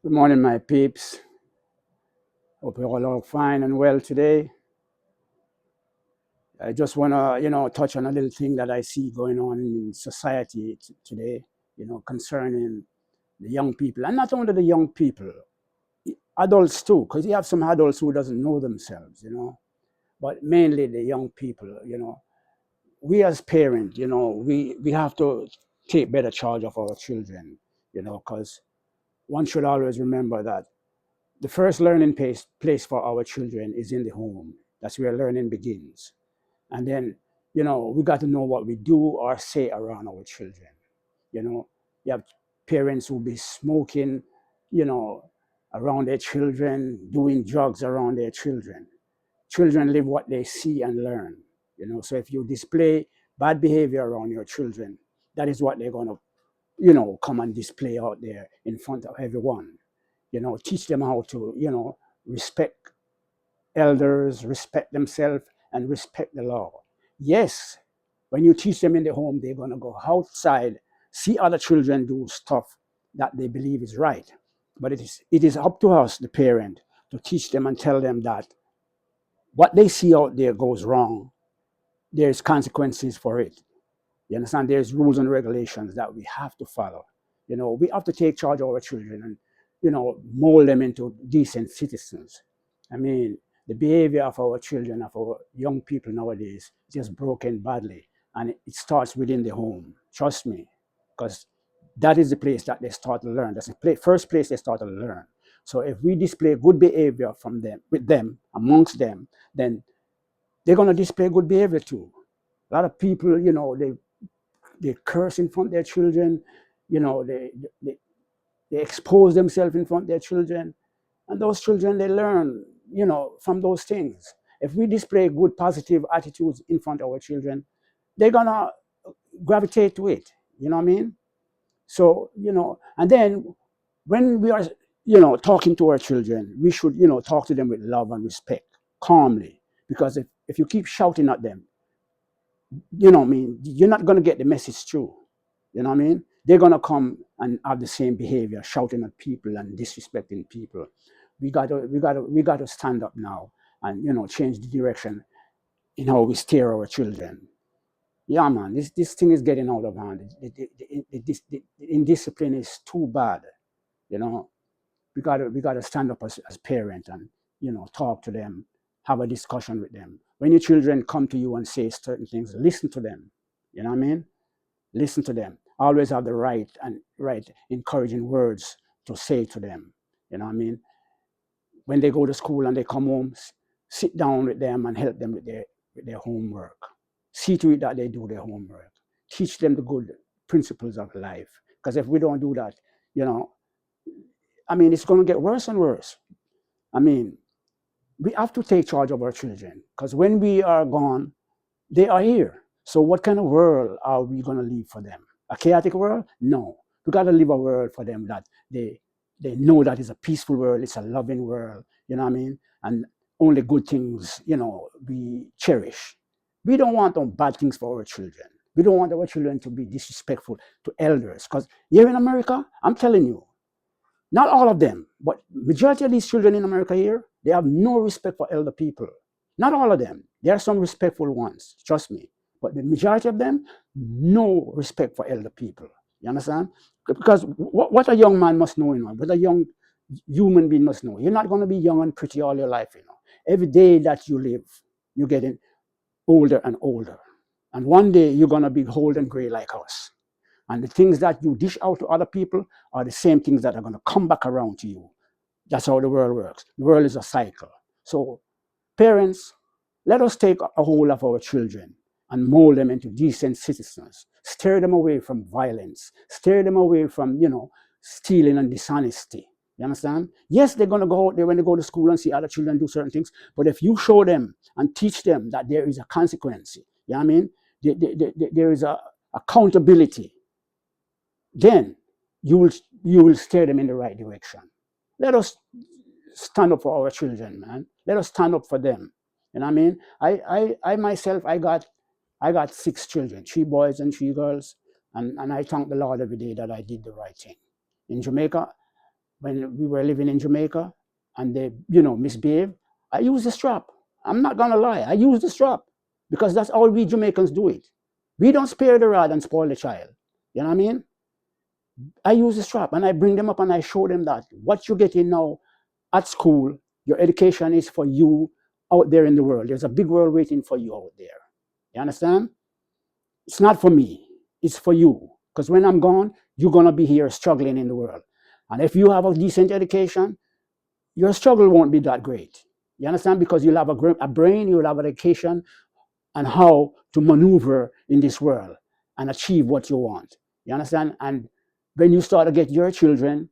Good morning, my peeps. Hope you all are fine and well today. I just want to, touch on a little thing that I see going on in society today, concerning the young people, and not only the young people, adults too, because you have some adults who doesn't know themselves, but mainly the young people. We as parents, we have to take better charge of our children, because one should always remember that the first learning place for our children is in the home. That's where learning begins. And then, we got to know what we do or say around our children. You know, you have parents who be smoking, you know, around their children, doing drugs around their children. Children live what they see and learn. So if you display bad behavior around your children, that is what they're gonna, come and display out there in front of everyone. Teach them how to, respect elders, respect themselves, and respect the law. Yes, when you teach them in the home, they're going to go outside, see other children do stuff that they believe is right. But it is up to us, the parent, to teach them and tell them that what they see out there goes wrong. There's consequences for it. You understand? There's rules and regulations that we have to follow. We have to take charge of our children and, mold them into decent citizens. I mean, the behavior of our children, of our young people nowadays, is just broken badly. And it starts within the home. Trust me, because that is the place that they start to learn. That's the first place they start to learn. So if we display good behavior from them, with them, amongst them, then they're going to display good behavior too. A lot of people, they curse in front of their children, you know, they, they, they expose themselves in front of their children. And those children, they learn, from those things. If we display good, positive attitudes in front of our children, they're going to gravitate to it. You know what I mean? So, and then when we are, talking to our children, we should, talk to them with love and respect, calmly. Because if you keep shouting at them, what I mean, you're not going to get the message through. You know what I mean? They're going to come and have the same behavior, shouting at people and disrespecting people. We got to stand up now and, change the direction in how we steer our children. Yeah, man, this thing is getting out of hand. The indiscipline is too bad. You know, we got to stand up as parents and, talk to them, have a discussion with them. When your children come to you and say certain things, listen to them. You know what I mean? Listen to them. Always have the right encouraging words to say to them. You know what I mean? When they go to school and they come home, sit down with them and help them with their homework. See to it that they do their homework. Teach them the good principles of life. Because if we don't do that, you know, it's going to get worse and worse. I mean, we have to take charge of our children because when we are gone, they are here. So what kind of world are we going to leave for them? A chaotic world? No. We got to leave a world for them that they know that it's a peaceful world, it's a loving world, you know what I mean? And only good things, we cherish. We don't want bad things for our children. We don't want our children to be disrespectful to elders. Because here in America, I'm telling you, not all of them, but majority of these children in America here, they have no respect for elder people. Not all of them. There are some respectful ones, trust me. But the majority of them, no respect for elder people. You understand? Because what a young man must know, what a young human being must know. You're not going to be young and pretty all your life. Every day that you live, you're getting older and older. And one day you're going to be old and gray like us. And the things that you dish out to other people are the same things that are going to come back around to you. That's how the world works. The world is a cycle. So, parents, let us take a hold of our children and mold them into decent citizens. Steer them away from violence. Steer them away from, stealing and dishonesty. You understand? Yes, they're going to go out there when they go to school and see other children do certain things. But if you show them and teach them that there is a consequence, you know what I mean? There is a accountability, then you will steer them in the right direction. Let us stand up for our children, man. Let us stand up for them. You know what I mean? I myself, I got 6 children, 3 boys and 3 girls, and I thank the Lord every day that I did the right thing. In Jamaica, when we were living in Jamaica and they, you know, misbehave, I use the strap. I'm not gonna lie, I use the strap because that's how we Jamaicans do it. We don't spare the rod and spoil the child. You know what I mean? I use the strap and I bring them up and I show them that what you're getting now at school, your education is for you out there in the world. There's a big world waiting for you out there. You understand? It's not for me, it's for you. Because when I'm gone, you're going to be here struggling in the world. And if you have a decent education, your struggle won't be that great. You understand? Because you'll have a brain, you'll have an education on how to maneuver in this world and achieve what you want. You understand? And when you start to get your children,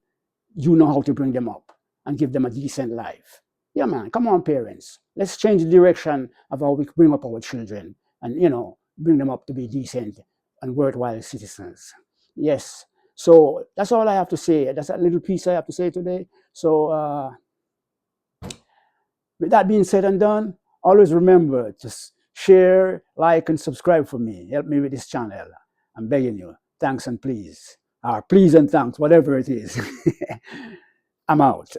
you know how to bring them up and give them a decent life. Yeah, man, come on, parents. Let's change the direction of how we bring up our children and, you know, bring them up to be decent and worthwhile citizens. Yes. So that's all I have to say. That's a little piece I have to say today. So, with that being said and done, always remember to share, like, and subscribe for me. Help me with this channel. I'm begging you. Thanks and please. Or please and thanks, whatever it is. I'm out.